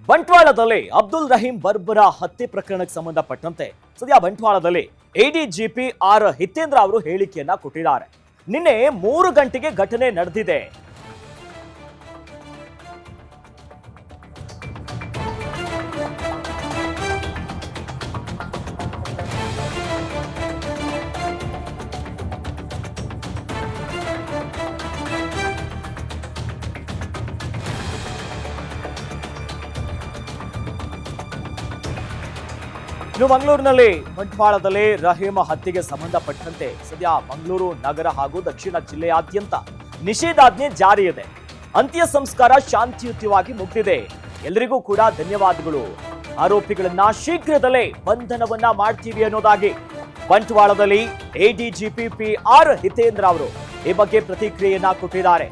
ಬಂಟ್ವಾಳದಲ್ಲಿ ಅಬ್ದುಲ್ ರಹೀಂ ಬರ್ಬರ ಹತ್ಯೆ ಪ್ರಕರಣಕ್ಕೆ ಸಂಬಂಧಪಟ್ಟಂತೆ ಸದ್ಯ ಬಂಟ್ವಾಳದಲ್ಲಿ ಎಡಿಜಿಪಿ ಆರ್ ಹಿತೇಂದ್ರ ಅವರು ಹೇಳಿಕೆಯನ್ನ ಕೊಟ್ಟಿದ್ದಾರೆ. ನಿನ್ನೆ 3 ಗಂಟೆಗೆ ಘಟನೆ ನಡೆದಿದೆ. ಇನ್ನು ಮಂಗಳೂರಿನಲ್ಲಿ ಬಂಟ್ವಾಳದಲ್ಲಿ ರಹೀಂ ಹತ್ಯೆಗೆ ಸಂಬಂಧಪಟ್ಟಂತೆ ಸದ್ಯ ಮಂಗಳೂರು ನಗರ ಹಾಗೂ ದಕ್ಷಿಣ ಜಿಲ್ಲೆಯಾದ್ಯಂತ ನಿಷೇಧಾಜ್ಞೆ ಜಾರಿ ಇದೆ. ಅಂತ್ಯ ಸಂಸ್ಕಾರ ಶಾಂತಿಯುತವಾಗಿ ಮುಗಿದಿದೆ. ಎಲ್ಲರಿಗೂ ಕೂಡ ಧನ್ಯವಾದಗಳು. ಆರೋಪಿಗಳನ್ನ ಶೀಘ್ರದಲ್ಲೇ ಬಂಧನವನ್ನ ಮಾಡ್ತೀವಿ ಅನ್ನೋದಾಗಿ ಬಂಟ್ವಾಳದಲ್ಲಿ ಎಡಿಜಿಪಿ ಆರ್ ಹಿತೇಂದ್ರ ಅವರು ಈ ಬಗ್ಗೆ ಪ್ರತಿಕ್ರಿಯೆಯನ್ನ ಕೊಟ್ಟಿದ್ದಾರೆ.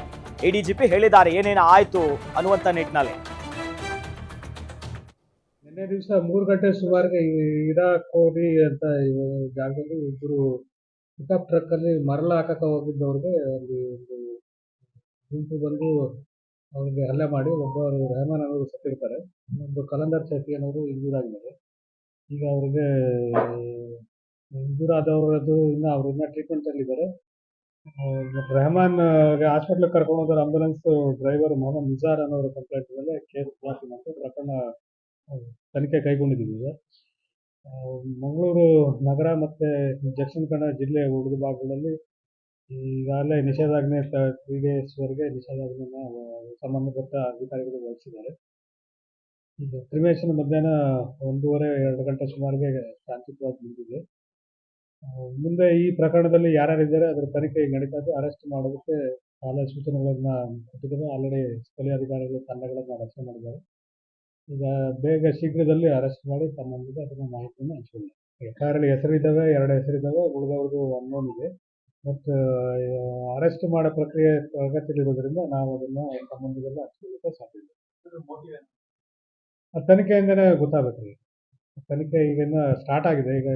ಎಡಿಜಿಪಿ ಹೇಳಿದ್ದಾರೆ ಏನೇನ ಆಯ್ತು ಅನ್ನುವಂತ ನಿಟ್ಟಿನಲ್ಲಿ. ನಿನ್ನೆ ದಿವಸ 3 ಗಂಟೆ ಸುಮಾರಿಗೆ ಇರಾಕೋರಿ ಅಂತ ಜಾಗದಲ್ಲಿ ಇಬ್ಬರು ಪಿಕಪ್ ಟ್ರಕ್ ಅಲ್ಲಿ ಮರಳು ಹಾಕಕ್ಕೆ ಹೋಗಿದ್ದವ್ರಿಗೆ ಅಲ್ಲಿ ಒಂದು ಗುಂಪು ಬಂದು ಅವ್ರಿಗೆ ಹಲ್ಲೆ ಮಾಡಿ ಒಬ್ಬರು ರೆಹಮಾನ್ ಅನ್ನೋರು ಸತ್ತಿರ್ತಾರೆ. ಇನ್ನೊಬ್ಬ ಕಲಂದರ್ ಚೌಕಿ ಅನ್ನೋರು ಇಂಜೂರ್ ಆಗಿದ್ದಾರೆ. ಈಗ ಅವ್ರಿಗೆ ಇಂಜೂರ್ ಆದವರದ್ದು ಅವ್ರನ್ನ ಟ್ರೀಟ್ಮೆಂಟ್ ಅಲ್ಲಿ ಇದ್ದಾರೆ. ರೆಹಮಾನ್ ಹಾಸ್ಪಿಟ್ಲಿಗೆ ಕರ್ಕೊಂಡು ಹೋದ್ರೆ ಆಂಬುಲೆನ್ಸ್ ಡ್ರೈವರ್ ಮೊಹಮ್ಮದ್ ನಿಜಾರ್ ಅನ್ನೋರ ಕಂಪ್ಲೇಂಟ್ ಮೇಲೆ ಕೇಸ್ ದಾಖಲು ಮಾಡಿ ಪ್ರಕರಣ ತನಿಖೆ ಕೈಗೊಂಡಿದ್ದೀವಿ. ಮಂಗಳೂರು ನಗರ ಮತ್ತು ದಕ್ಷಿಣ ಕನ್ನಡ ಜಿಲ್ಲೆ ಉಳಿದ ಭಾಗಗಳಲ್ಲಿ ಈಗಾಗಲೇ ನಿಷೇಧಾಜ್ಞೆ 3 ಡೇಸ್ವರೆಗೆ ನಿಷೇಧಾಜ್ಞೆನ ಸಂಬಂಧಪಟ್ಟ ಅಧಿಕಾರಿಗಳು ವಹಿಸಿದ್ದಾರೆ. ಈಗ ಕ್ರಿಮೇಷನ್ ಮಧ್ಯಾಹ್ನ 1:30-2 ಗಂಟೆ ಸುಮಾರಿಗೆ ಶಾಂತಿಯುತವಾಗಿ ಮುಗಿದಿದೆ. ಮುಂದೆ ಈ ಪ್ರಕರಣದಲ್ಲಿ ಯಾರ್ಯಾರಿದ್ದಾರೆ ಅದರ ತನಿಖೆ ಈಗ ನಡೀತಾ ಇದೆ. ಅರೆಸ್ಟ್ ಮಾಡೋದಕ್ಕೆ ಕಾಲ ಸೂಚನೆಗಳನ್ನ ಕೊಟ್ಟಿದ್ದಾರೆ. ಆಲ್ರೆಡಿ ಸ್ಥಳೀಯ ಅಧಿಕಾರಿಗಳು ತಂಡಗಳನ್ನು ರಚನೆ ಮಾಡಿದ್ದಾರೆ. ಈಗ ಬೇಗ ಶೀಘ್ರದಲ್ಲಿ ಅರೆಸ್ಟ್ ಮಾಡಿ ತಮ್ಮೊಂದಿಗೆ ಅದನ್ನ ಮಾಹಿತಿಯನ್ನು ಹಂಚಿಕೊಳ್ಳಿ. FIR ಹೆಸರಿದ್ದಾವೆ, 2 ಹೆಸರಿದ್ದಾವೆ. ಉಳಿದವ್ರದ್ದು ಅನ್ನೋನ್ ಇದೆ. ಬಟ್ ಅರೆಸ್ಟ್ ಮಾಡೋ ಪ್ರಕ್ರಿಯೆ ಪ್ರಗತಿಯಲ್ಲಿರೋದ್ರಿಂದ ನಾವು ಅದನ್ನ ತಮ್ಮೊಂದಿಗೆಲ್ಲ ಹಂಚಿಕೊಳ್ಳಿಕ್ಕೆ ಸಾಧ್ಯ ಇದೆ. ತನಿಖೆಯಿಂದನೇ ಗೊತ್ತಾಗಬೇಕ್ರಿ. ತನಿಖೆ ಈಗ ಸ್ಟಾರ್ಟ್ ಆಗಿದೆ. ಈಗ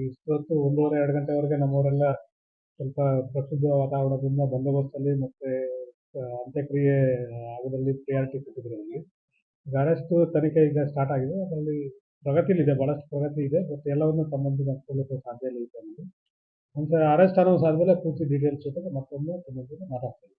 ಇಷ್ಟೊತ್ತು 1:30-2 ಗಂಟೆವರೆಗೆ ನಮ್ಮವರೆಲ್ಲ ಸ್ವಲ್ಪ ಪ್ರಕ್ಷುಬ್ಧ ವಾತಾವರಣದಿಂದ ಬಂದೋಬಸ್ತಲ್ಲಿ ಮತ್ತೆ ಅಂತ್ಯಕ್ರಿಯೆ ಆಗೋದ್ರಲ್ಲಿ ಪ್ರಿಯಾರಿಟಿ ಕೊಟ್ಟಿದ್ರು. ಈಗ ಅರೆಸ್ಟ್ ತನಿಖೆ ಈಗ ಸ್ಟಾರ್ಟ್ ಆಗಿದೆ. ಅದರಲ್ಲಿ ಪ್ರಗತಿಲಿದೆ, ಬಹಳಷ್ಟು ಪ್ರಗತಿ ಇದೆ. ಬಟ್ ಎಲ್ಲವನ್ನು ತಮ್ಮೊಂದಿಗೆ ಹಂಚ್ಕೊಳ್ಳೋಕೆ ಸಾಧ್ಯ ಇಲ್ಲ. ಈಗ ಮುಂಚೆ ಅರೆಸ್ಟ್ ಅನ್ನೋದು ಆದಮೇಲೆ ಪೂರ್ತಿ ಡೀಟೇಲ್ಸ್ ಜೊತೆಗೆ ಮತ್ತೊಮ್ಮೆ ತಮ್ಮೊಂದಿಗೆ ಮಾತಾಡ್ತೀನಿ.